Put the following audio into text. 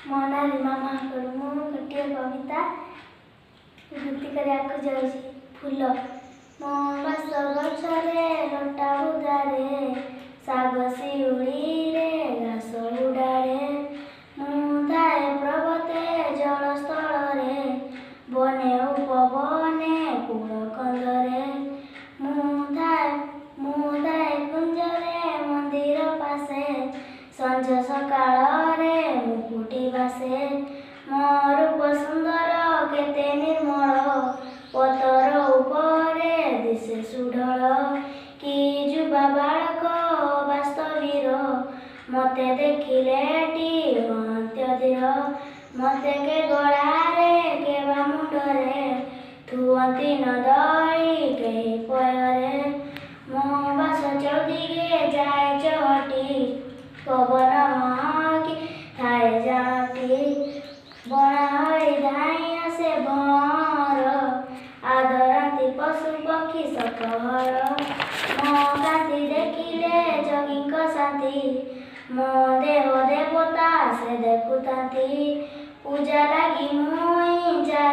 ମୋ ନାଁ ରୀମା ମହାକୁଡ଼। ମୁଁ ଗୋଟିଏ କବିତା ଗୀତି କରିବାକୁ ଯାଉଛି। ଫୁଲ ମୋ ବାସ ଗଛରେ ଲଟା ବୁଦାରେ ଶାଗ ଶିଉଳିରେ ଘାସ ଉଡ଼ାରେ ମୁଁ ଥାଏ ପ୍ରବତେ ଜଳସ୍ଥଳରେ ବନେ ଉପବନେ କୂଳ କନ୍ଦରେ ମୁଁ ଥାଏ କୁଞ୍ଜରେ ମନ୍ଦିର ପାଶେ ସଞ୍ଜ ସକାଳରେ ମୁଁ ଫୁଟି ବାସେ ମୋ ରୂପ ସୁନ୍ଦର କେତେ ନିର୍ମଳ ପତର ଉପରେ ଦିଶେ ସୁଢଳ କି ଯୁବା ବାଳକ ବାସ୍ତବୀର ମତେ ଦେଖିଲେଟି ଅନ୍ତ୍ୟଧୀର ମତେ କେ ଗଳାରେ କେ ବା ମୁଣ୍ଡରେ ଥୁଅନ୍ତି ନ ଦଳି କେହି ପୟରେ ମୋ ବାସ ଚୌଦିକେ ଯାଏ ଚହଟି ପବନ ମହକି ଥାଏ ଯାଆନ୍ତି ବଣା ହୋଇ ଧାଇଁ ଆସେ ଭଅଁର ଆଦରନ୍ତି ପଶୁ ପକ୍ଷୀ ସକହର ମୋ କାନ୍ତି ଦେଖିଲେ ଯୋଗୀଙ୍କ ଶାନ୍ତି ମୋ ଦେହ ଦେବତା ସେ ଦେଖୁଥାନ୍ତି ପୂଜା ଲାଗି ମୁଇଁ ଯାଏ